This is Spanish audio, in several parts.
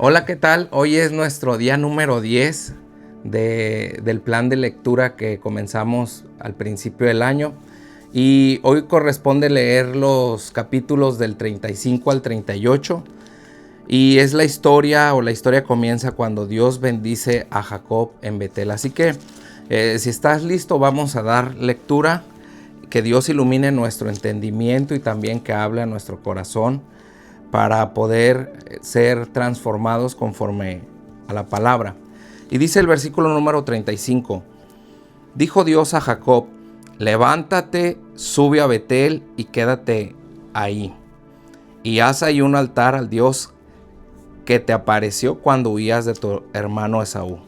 Hola, ¿qué tal? Hoy es nuestro día número 10 del plan de lectura que comenzamos al principio del año. Y hoy corresponde leer los capítulos del 35 al 38. Y es la historia comienza cuando Dios bendice a Jacob en Betel. Así que si estás listo, vamos a dar lectura. Que Dios ilumine nuestro entendimiento y también que hable a nuestro corazón para poder ser transformados conforme a la palabra. Y dice el versículo número 35: Dijo Dios a Jacob: levántate, sube a Betel y quédate ahí, y haz ahí un altar al Dios que te apareció cuando huías de tu hermano Esaú.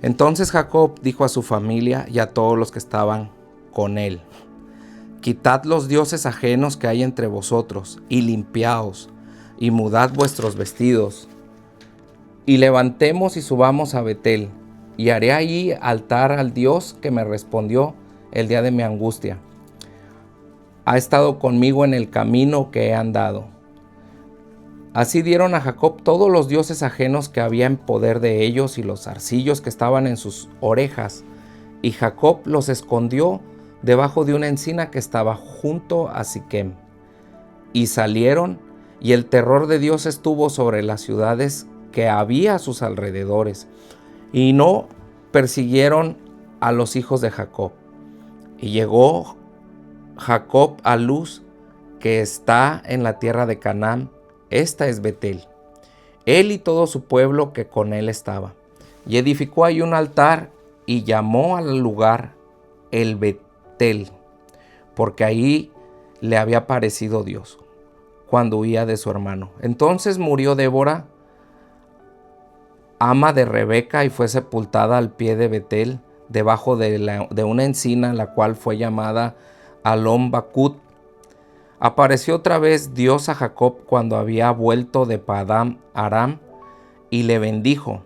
Entonces Jacob dijo a su familia y a todos los que estaban con él: quitad los dioses ajenos que hay entre vosotros, y limpiaos, y mudad vuestros vestidos, y levantemos y subamos a Betel, y haré allí altar al Dios que me respondió el día de mi angustia. Ha estado conmigo en el camino que he andado. Así dieron a Jacob todos los dioses ajenos que había en poder de ellos y los zarcillos que estaban en sus orejas, y Jacob los escondió debajo de una encina que estaba junto a Siquem. Y salieron, y el terror de Dios estuvo sobre las ciudades que había a sus alrededores, y no persiguieron a los hijos de Jacob. Y llegó Jacob a Luz, que está en la tierra de Canaán. Esta es Betel, él y todo su pueblo que con él estaba. Y edificó ahí un altar y llamó al lugar el Betel, porque ahí le había aparecido Dios cuando huía de su hermano. Entonces murió Débora, ama de Rebeca, y fue sepultada al pie de Betel, debajo de una encina, la cual fue llamada Alon Bacut. Apareció otra vez Dios a Jacob cuando había vuelto de Padán Aram, y le bendijo.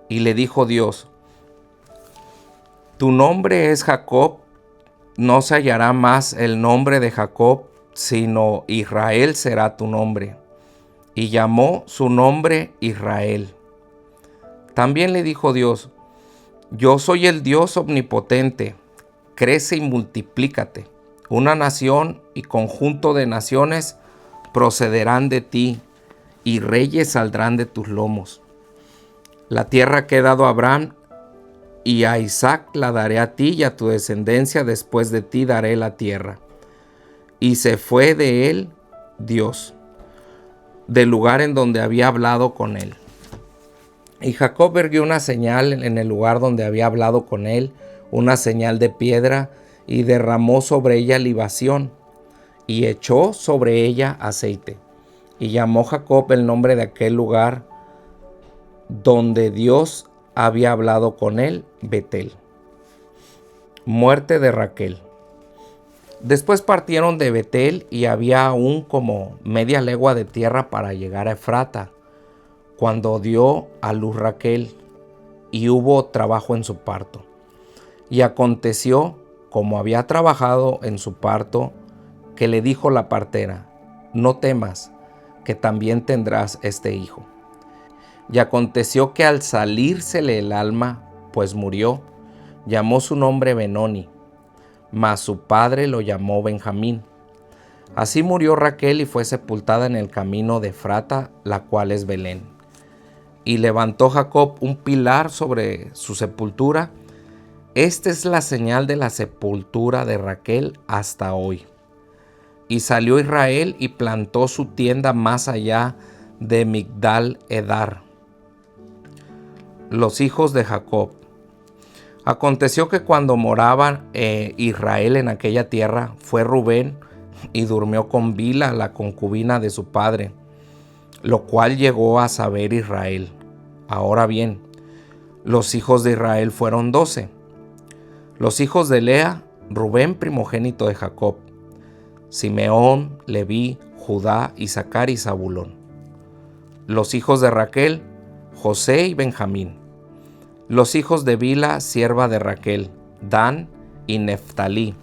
Y le dijo Dios: tu nombre es Jacob, no se hallará más el nombre de Jacob, sino Israel será tu nombre. Y llamó su nombre Israel. También le dijo Dios: yo soy el Dios omnipotente, crece y multiplícate. Una nación y conjunto de naciones procederán de ti, y reyes saldrán de tus lomos. La tierra que he dado a Abraham y a Isaac la daré a ti, y a tu descendencia después de ti daré la tierra. Y se fue de él Dios del lugar en donde había hablado con él. Y Jacob erguió una señal en el lugar donde había hablado con él, una señal de piedra, y derramó sobre ella libación, y echó sobre ella aceite. Y llamó Jacob el nombre de aquel lugar donde Dios había hablado con él, Betel. Muerte de Raquel. Después partieron de Betel, y había aún como media legua de tierra para llegar a Efrata, cuando dio a luz Raquel, y hubo trabajo en su parto. Y aconteció, como había trabajado en su parto, que le dijo la partera: no temas, que también tendrás este hijo. Y aconteció que al salírsele el alma, pues murió, llamó su nombre Benoni, mas su padre lo llamó Benjamín. Así murió Raquel y fue sepultada en el camino de Efrata, la cual es Belén. Y levantó Jacob un pilar sobre su sepultura. Esta es la señal de la sepultura de Raquel hasta hoy. Y salió Israel y plantó su tienda más allá de Migdal Edar. Los hijos de Jacob. Aconteció que cuando moraba Israel en aquella tierra, fue Rubén y durmió con Bila, la concubina de su padre, lo cual llegó a saber Israel. Ahora bien, los hijos de Israel fueron 12. Los hijos de Lea: Rubén, primogénito de Jacob; Simeón, Leví, Judá, Isaacar y Zabulón. Los hijos de Raquel: José y Benjamín. Los hijos de Bila, sierva de Raquel: Dan y Neftalí.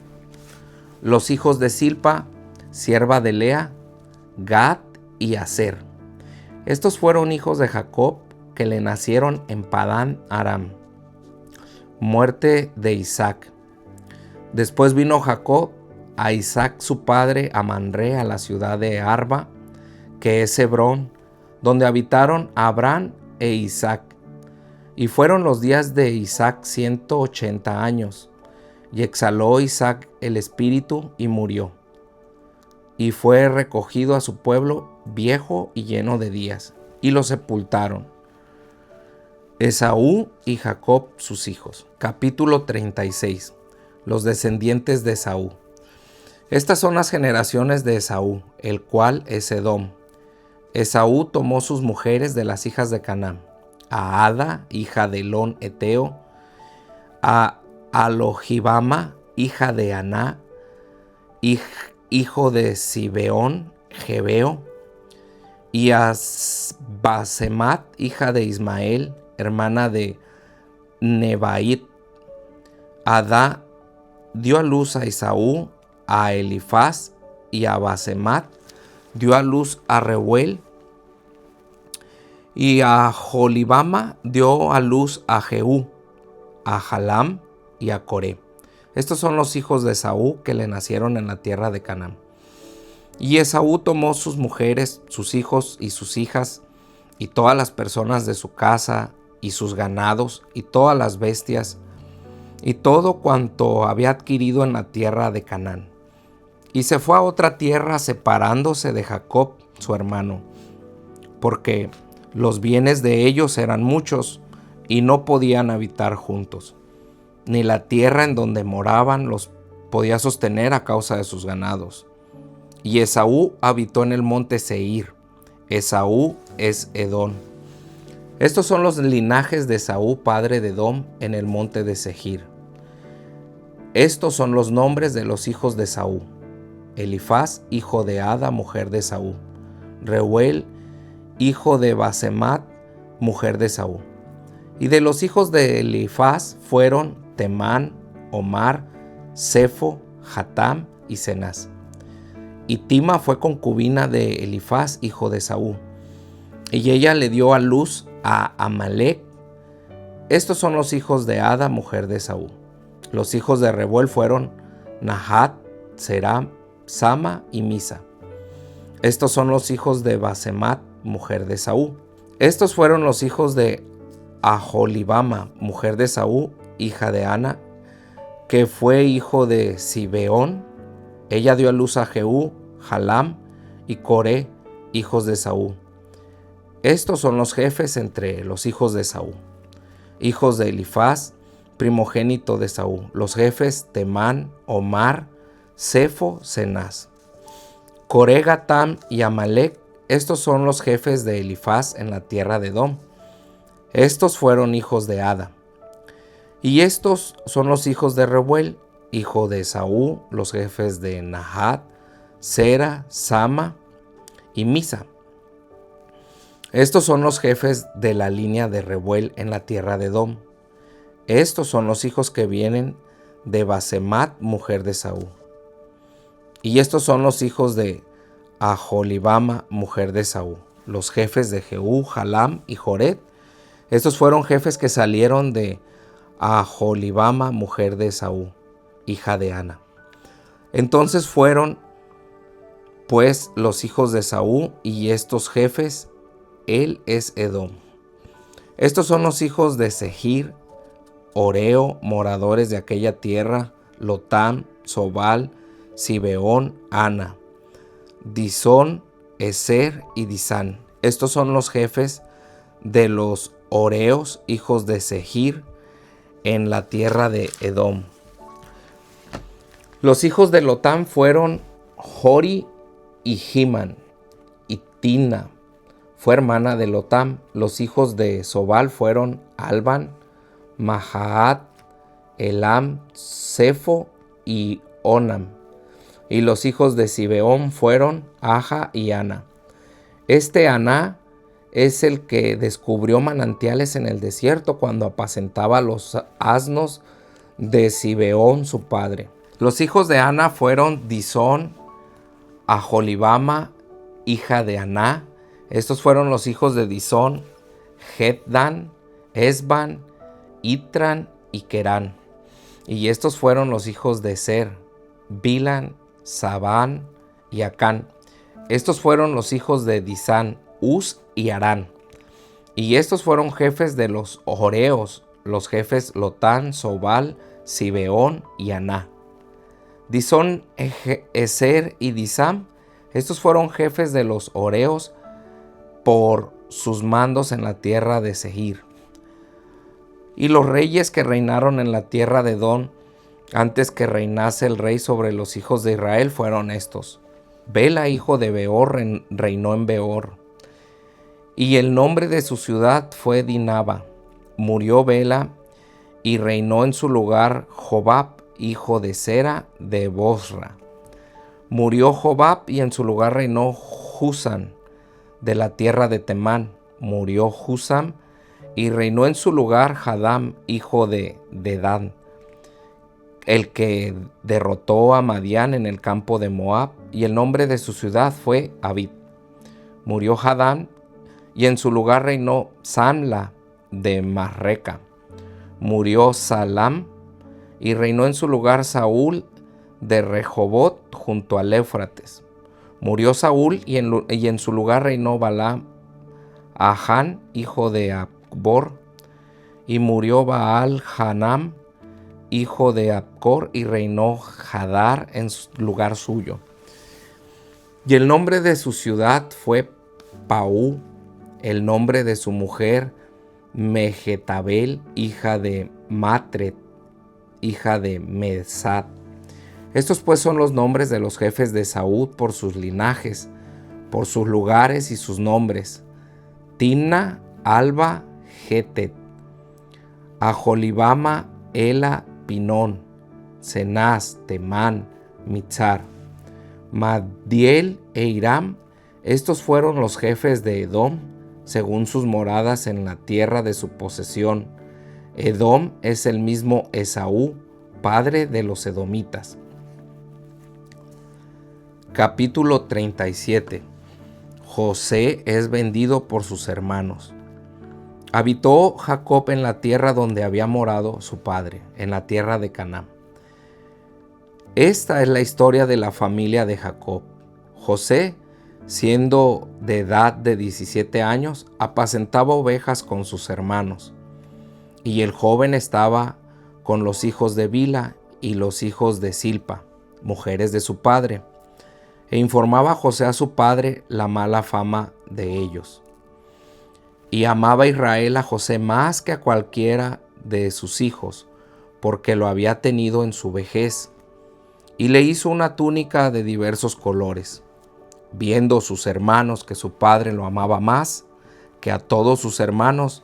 Los hijos de Silpa, sierva de Lea: Gad y Aser. Estos fueron hijos de Jacob que le nacieron en Padán Aram. Muerte de Isaac. Después vino Jacob a Isaac su padre a Manré, a la ciudad de Arba, que es Hebrón, donde habitaron Abraham e Isaac. Y fueron los días de Isaac 180 años. Y exhaló Isaac el espíritu y murió. Y fue recogido a su pueblo viejo y lleno de días, y lo sepultaron. Esaú y Jacob sus hijos. Capítulo 36. Los descendientes de Esaú. Estas son las generaciones de Esaú, el cual es Edom. Esaú tomó sus mujeres de las hijas de Canaán, a Ada, hija de Elón Eteo, a Alohibama, hija de Aná, hijo de Zibeón, Jebeo, y a Basemat, hija de Ismael, hermana de Nebait. Adá dio a luz a Esaú, a Elifaz, y a Basemat dio a luz a Reuel, y a Jolibama dio a luz a Jehú, a Jalam y a Coré. Estos son los hijos de Esaú que le nacieron en la tierra de Canaán. Y Esaú tomó sus mujeres, sus hijos y sus hijas, y todas las personas de su casa, y sus ganados, y todas las bestias, y todo cuanto había adquirido en la tierra de Canaán. Y se fue a otra tierra, separándose de Jacob, su hermano, porque los bienes de ellos eran muchos, y no podían habitar juntos, ni la tierra en donde moraban los podía sostener a causa de sus ganados. Y Esaú habitó en el monte Seir. Esaú es Edom. Estos son los linajes de Esaú, padre de Edom, en el monte de Seir. Estos son los nombres de los hijos de Esaú: Elifaz, hijo de Ada, mujer de Esaú; Reuel, hijo de Basemat, mujer de Esaú. Y de los hijos de Elifaz fueron Temán, Omar, Sefo, Hatam y Cenaz. Y Tima fue concubina de Elifaz, hijo de Esaú, y ella le dio a luz a Amalec. Estos son los hijos de Ada, mujer de Esaú. Los hijos de Reuel fueron Nahat, Seram, Sama y Misa. Estos son los hijos de Basemat, mujer de Esaú. Estos fueron los hijos de Aholibama, mujer de Esaú, hija de Ana, que fue hijo de Zibeón. Ella dio a luz a Jehú, Jalam y Coré, hijos de Esaú. Estos son los jefes entre los hijos de Esaú. Hijos de Elifaz, primogénito de Esaú. Los jefes Temán, Omar, Sefo, Cenaz. Coré, Gatam y Amalec. Estos son los jefes de Elifaz en la tierra de Edom. Estos fueron hijos de Ada. Y estos son los hijos de Reuel, hijo de Esaú, los jefes de Nahat, Sera, Sama y Misa. Estos son los jefes de la línea de Reuel en la tierra de Edom. Estos son los hijos que vienen de Basemat, mujer de Esaú. Y estos son los hijos de Aholibama, mujer de Esaú, los jefes de Jehú, Jalam y Joret. Estos fueron jefes que salieron de Aholibama, mujer de Esaú, hija de Ana. Entonces fueron pues los hijos de Esaú y estos jefes, él es Edom. Estos son los hijos de Sehir, Oreo, moradores de aquella tierra, Lotam, Sobal, Zibeón, Ana, Disón, Eser y Disán. Estos son los jefes de los Oreos, hijos de Sehir, en la tierra de Edom. Los hijos de Lotam fueron Jori y Himan, y Tina fue hermana de Lotam. Los hijos de Sobal fueron Alban, Mahaat, Elam, Sefo y Onam. Y los hijos de Zibeón fueron Aja y Ana. Este Aná es el que descubrió manantiales en el desierto cuando apacentaba los asnos de Zibeón su padre. Los hijos de Ana fueron Disón, Aholibama, hija de Aná, Estos fueron los hijos de Disón: Hetdan, Esban, Itran y Querán. Y estos fueron los hijos de Ser: Bilán, Sabán y Acán. Estos fueron los hijos de Disán: Uz y Arán. Y estos fueron jefes de los horeos, los jefes Lotán, Sobal, Sibeón y Aná. Disón, Ezer y Disam, estos fueron jefes de los horeos por sus mandos en la tierra de Seir. Y los reyes que reinaron en la tierra de Edom, antes que reinase el rey sobre los hijos de Israel, fueron estos: Bela, hijo de Beor, reinó en Beor. Y el nombre de su ciudad fue Dinaba. Murió Bela y reinó en su lugar Jobab, hijo de Sera de Bosra. Murió Jobab y en su lugar reinó Husam de la tierra de Temán. Murió Husam y reinó en su lugar Hadam, hijo de Dedán, el que derrotó a Madián en el campo de Moab, y el nombre de su ciudad fue Abid. Murió Hadam y en su lugar reinó Samla de Masreca. Murió Salam y reinó en su lugar Saúl de Rehobot junto al Éufrates. Murió Saúl y en su lugar reinó Balaam, Ahán, hijo de Acbor. Y murió Baal-Hanam, hijo de Acbor, y reinó Hadar en lugar suyo. Y el nombre de su ciudad fue Paú. El nombre de su mujer, Mehetabel, hija de Matred, hija de Mesad. Estos pues son los nombres de los jefes de Saúl por sus linajes, por sus lugares y sus nombres: Timna, Alba, Getet, Aholibama, Ela, Pinón, Cenaz, Temán, Mitzar, Magdiel e Iram. Estos fueron los jefes de Edom, según sus moradas en la tierra de su posesión. Edom es el mismo Esaú, padre de los edomitas. Capítulo 37. José es vendido por sus hermanos. Habitó Jacob en la tierra donde había morado su padre, en la tierra de Canaán. Esta es la historia de la familia de Jacob. José, siendo de edad de 17 años, apacentaba ovejas con sus hermanos. Y el joven estaba con los hijos de Bila y los hijos de Silpa, mujeres de su padre, e informaba José a su padre la mala fama de ellos. Y amaba Israel a José más que a cualquiera de sus hijos, porque lo había tenido en su vejez, y le hizo una túnica de diversos colores. Viendo sus hermanos que su padre lo amaba más que a todos sus hermanos,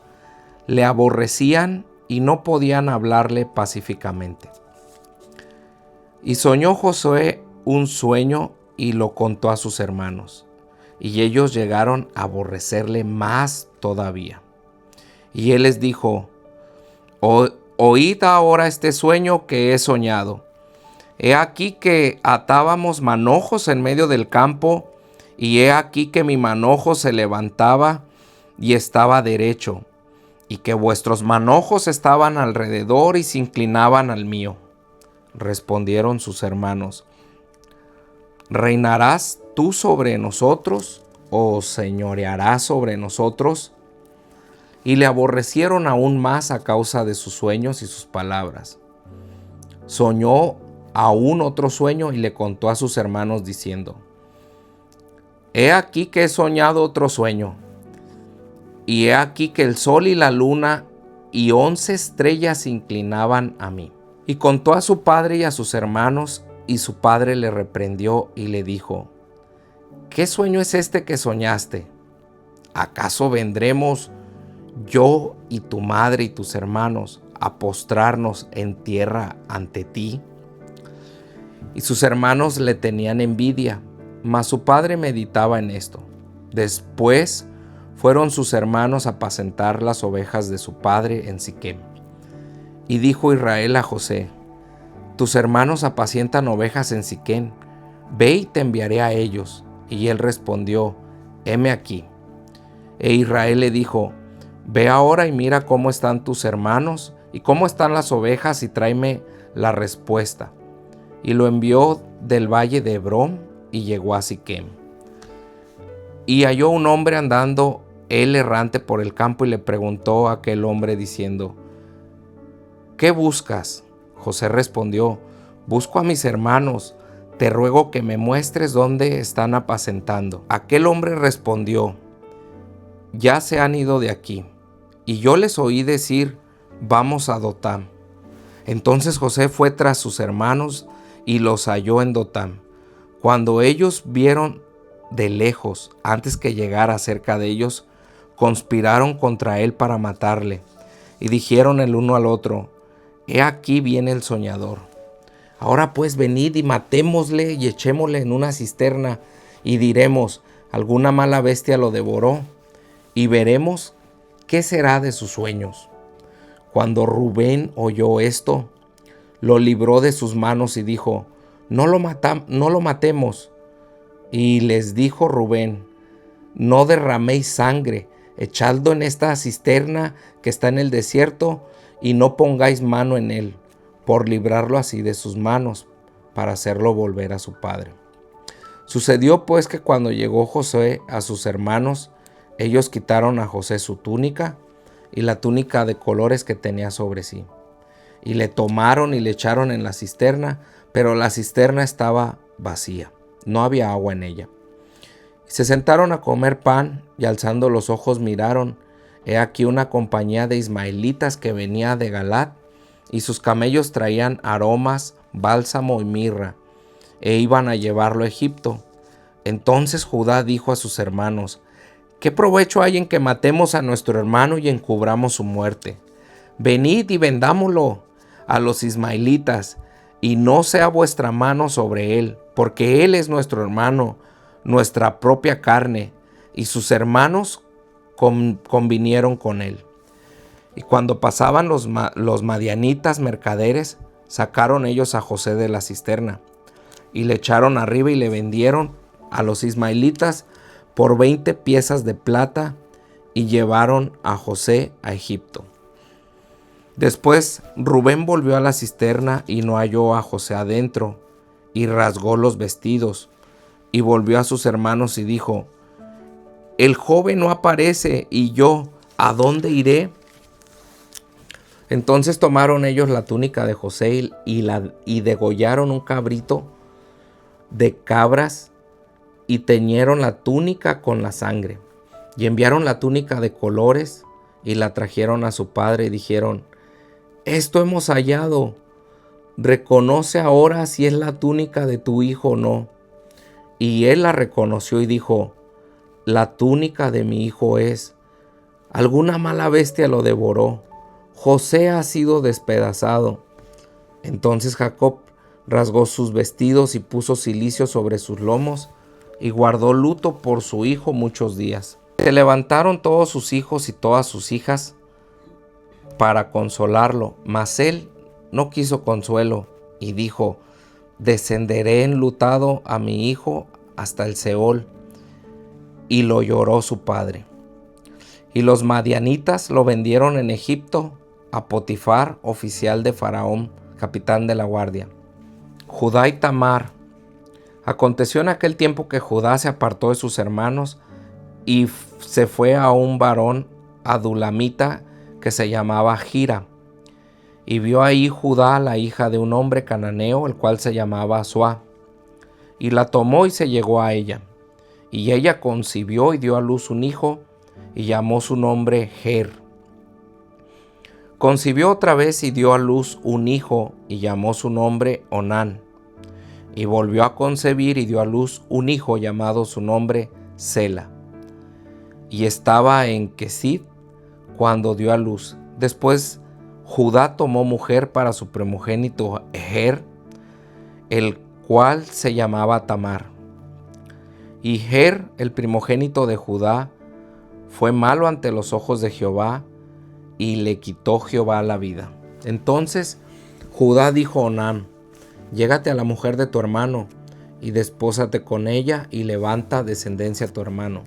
le aborrecían y no podían hablarle pacíficamente. Y soñó Josué un sueño y lo contó a sus hermanos, y ellos llegaron a aborrecerle más todavía. Y él les dijo: Oíd ahora este sueño que he soñado. He aquí que atábamos manojos en medio del campo, y he aquí que mi manojo se levantaba y estaba derecho, y que vuestros manojos estaban alrededor y se inclinaban al mío. Respondieron sus hermanos: ¿Reinarás tú sobre nosotros, o señorearás sobre nosotros? Y le aborrecieron aún más a causa de sus sueños y sus palabras. Soñó aún otro sueño y le contó a sus hermanos diciendo: He aquí que he soñado otro sueño, y he aquí que el sol y la luna y 11 estrellas se inclinaban a mí. Y contó a su padre y a sus hermanos, y su padre le reprendió y le dijo: ¿Qué sueño es este que soñaste? ¿Acaso vendremos yo y tu madre y tus hermanos a postrarnos en tierra ante ti? Y sus hermanos le tenían envidia, mas su padre meditaba en esto. Después fueron sus hermanos a apacentar las ovejas de su padre en Siquem. Y dijo Israel a José: Tus hermanos apacientan ovejas en Siquem, ve y te enviaré a ellos. Y él respondió: Heme aquí. E Israel le dijo: Ve ahora y mira cómo están tus hermanos y cómo están las ovejas y tráeme la respuesta. Y lo envió del valle de Hebrón y llegó a Siquem. Y halló un hombre andando él errante por el campo y le preguntó a aquel hombre diciendo: ¿Qué buscas? José respondió: Busco a mis hermanos, te ruego que me muestres dónde están apacentando. Aquel hombre respondió: Ya se han ido de aquí, y yo les oí decir: Vamos a Dotam. Entonces José fue tras sus hermanos y los halló en Dotam. Cuando ellos vieron de lejos, antes que llegara cerca de ellos, conspiraron contra él para matarle, y dijeron el uno al otro: He aquí viene el soñador. Ahora pues venid y matémosle y echémosle en una cisterna, y diremos: alguna mala bestia lo devoró, y veremos qué será de sus sueños. Cuando Rubén oyó esto, lo libró de sus manos y dijo: no lo matemos. Y les dijo Rubén: no derraméis sangre, echadlo en esta cisterna que está en el desierto, y no pongáis mano en él, por librarlo así de sus manos, para hacerlo volver a su padre. Sucedió pues que cuando llegó José a sus hermanos, ellos quitaron a José su túnica y la túnica de colores que tenía sobre sí, y le tomaron y le echaron en la cisterna, pero la cisterna estaba vacía, no había agua en ella. Se sentaron a comer pan, y alzando los ojos miraron, he aquí una compañía de ismaelitas que venía de Galat, y sus camellos traían aromas, bálsamo y mirra, e iban a llevarlo a Egipto. Entonces Judá dijo a sus hermanos: ¿qué provecho hay en que matemos a nuestro hermano y encubramos su muerte? Venid y vendámoslo a los ismaelitas, y no sea vuestra mano sobre él, porque él es nuestro hermano, nuestra propia carne. Y sus hermanos convinieron con él. Y cuando pasaban los madianitas mercaderes, sacaron ellos a José de la cisterna, y le echaron arriba y le vendieron a los ismaelitas por 20 piezas de plata, y llevaron a José a Egipto. Después Rubén volvió a la cisterna y no halló a José adentro, y rasgó los vestidos, y volvió a sus hermanos y dijo: el joven no aparece, y yo, ¿a dónde iré? Entonces tomaron ellos la túnica de José y degollaron un cabrito de cabras, y teñieron la túnica con la sangre, y enviaron la túnica de colores y la trajeron a su padre, y dijeron: esto hemos hallado, reconoce ahora si es la túnica de tu hijo o no. Y él la reconoció y dijo: la túnica de mi hijo es. Alguna mala bestia lo devoró. José ha sido despedazado. Entonces Jacob rasgó sus vestidos y puso cilicio sobre sus lomos, y guardó luto por su hijo muchos días. Se levantaron todos sus hijos y todas sus hijas para consolarlo, mas él no quiso consuelo, y dijo: descenderé enlutado a mi hijo hasta el Seol. Y lo lloró su padre. Y los madianitas lo vendieron en Egipto a Potifar, oficial de Faraón, capitán de la guardia. Judá y Tamar. Aconteció en aquel tiempo que Judá se apartó de sus hermanos y se fue a un varón adulamita que se llamaba Gira. Y vio ahí Judá la hija de un hombre cananeo, el cual se llamaba Suá. Y la tomó y se llegó a ella. Y ella concibió y dio a luz un hijo, y llamó su nombre Ger. Concibió otra vez y dio a luz un hijo, y llamó su nombre Onán. Y volvió a concebir y dio a luz un hijo, llamado su nombre Sela. Y estaba en Quesid cuando dio a luz. Después Judá tomó mujer para su primogénito Ger, el cual se llamaba Tamar. Y Ger, el primogénito de Judá, fue malo ante los ojos de Jehová, y le quitó Jehová la vida. Entonces Judá dijo a Onán: llégate a la mujer de tu hermano, y despósate con ella, y levanta descendencia a tu hermano.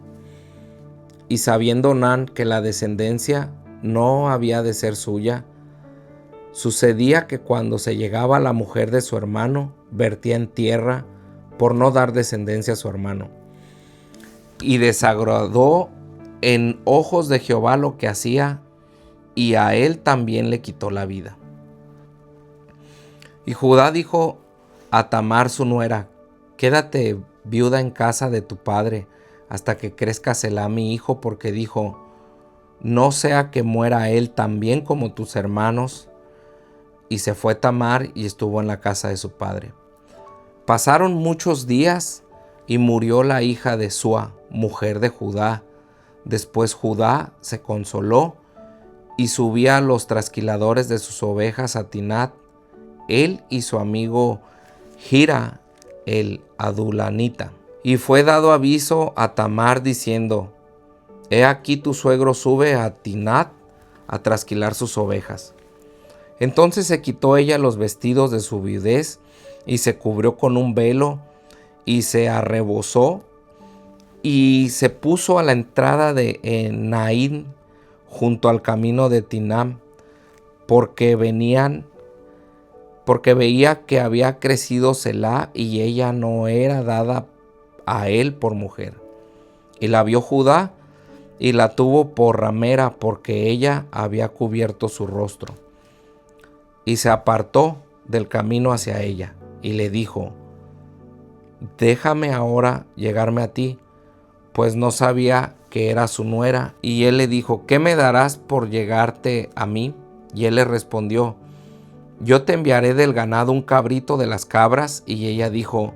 Y sabiendo Onán que la descendencia no había de ser suya, sucedía que cuando se llegaba a la mujer de su hermano, vertía en tierra por no dar descendencia a su hermano. Y desagradó en ojos de Jehová lo que hacía, y a él también le quitó la vida. Y Judá dijo a Tamar su nuera: quédate viuda en casa de tu padre hasta que crezca Selá mi hijo, porque dijo: no sea que muera él también como tus hermanos. Y se fue Tamar y estuvo en la casa de su padre. Pasaron muchos días y murió la hija de Sua, mujer de Judá. Después Judá se consoló y subía a los trasquiladores de sus ovejas a Tinat, él y su amigo Hira el adulanita. Y fue dado aviso a Tamar diciendo: he aquí tu suegro sube a Tinat a trasquilar sus ovejas. Entonces se quitó ella los vestidos de su viudez y se cubrió con un velo y se arrebozó y se puso a la entrada de Enaim junto al camino de Tinam, porque veía que había crecido Selá y ella no era dada a él por mujer. Y la vio Judá y la tuvo por ramera, porque ella había cubierto su rostro. Y se apartó del camino hacia ella y le dijo: déjame ahora llegarme a ti, pues no sabía que era su nuera. Y él le dijo: ¿qué me darás por llegarte a mí? Y él le respondió: yo te enviaré del ganado un cabrito de las cabras. Y ella dijo: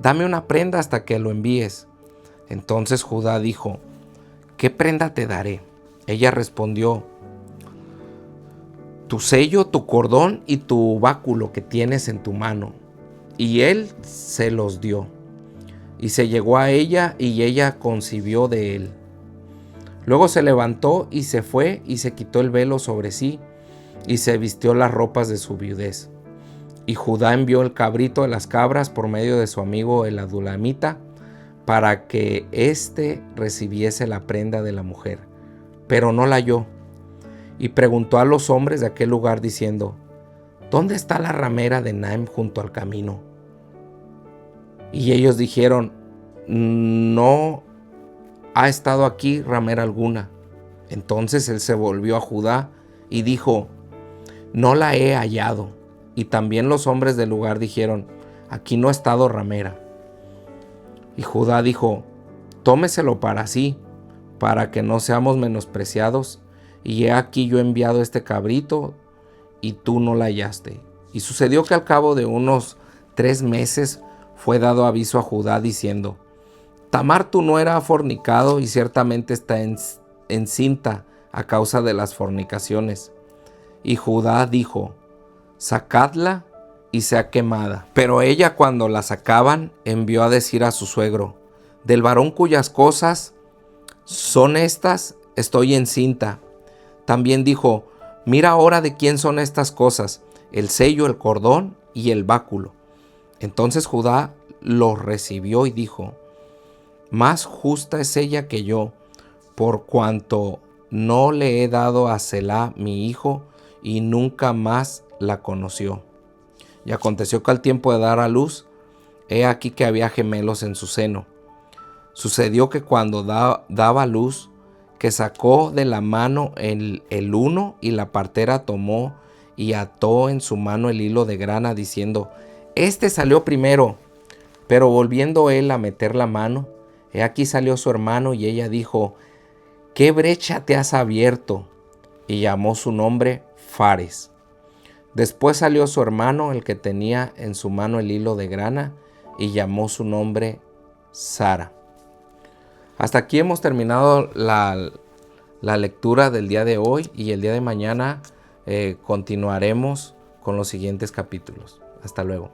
dame una prenda hasta que lo envíes. Entonces Judá dijo: ¿qué prenda te daré? Ella respondió: tu sello, tu cordón y tu báculo que tienes en tu mano. Y él se los dio. Y se llegó a ella y ella concibió de él. Luego se levantó y se fue y se quitó el velo sobre sí y se vistió las ropas de su viudez. Y Judá envió el cabrito de las cabras por medio de su amigo el adulamita para que éste recibiese la prenda de la mujer, pero no la halló. Y preguntó a los hombres de aquel lugar diciendo: ¿dónde está la ramera de Naim junto al camino? Y ellos dijeron: no ha estado aquí ramera alguna. Entonces él se volvió a Judá y dijo: no la he hallado. Y también los hombres del lugar dijeron: aquí no ha estado ramera. Y Judá dijo: tómeselo para sí, para que no seamos menospreciados. Y he aquí yo he enviado este cabrito y tú no la hallaste. Y sucedió que al cabo de unos 3 meses fue dado aviso a Judá diciendo: Tamar tu nuera ha fornicado y ciertamente está encinta a causa de las fornicaciones. Y Judá dijo: sacadla y sea quemada. Pero ella, cuando la sacaban, envió a decir a su suegro: del varón cuyas cosas son estas, estoy encinta. También dijo: mira ahora de quién son estas cosas, el sello, el cordón y el báculo. Entonces Judá los recibió y dijo: más justa es ella que yo, por cuanto no le he dado a Selá mi hijo, y nunca más la conoció. Y aconteció que al tiempo de dar a luz, he aquí que había gemelos en su seno. Sucedió que cuando daba luz, que sacó de la mano el uno, y la partera tomó y ató en su mano el hilo de grana, diciendo: este salió primero. Pero volviendo él a meter la mano, he aquí salió su hermano, y ella dijo: ¿qué brecha te has abierto? Y llamó su nombre Fares. Después salió su hermano, el que tenía en su mano el hilo de grana, y llamó su nombre Sara. Hasta aquí hemos terminado la lectura del día de hoy, y el día de mañana continuaremos con los siguientes capítulos. Hasta luego.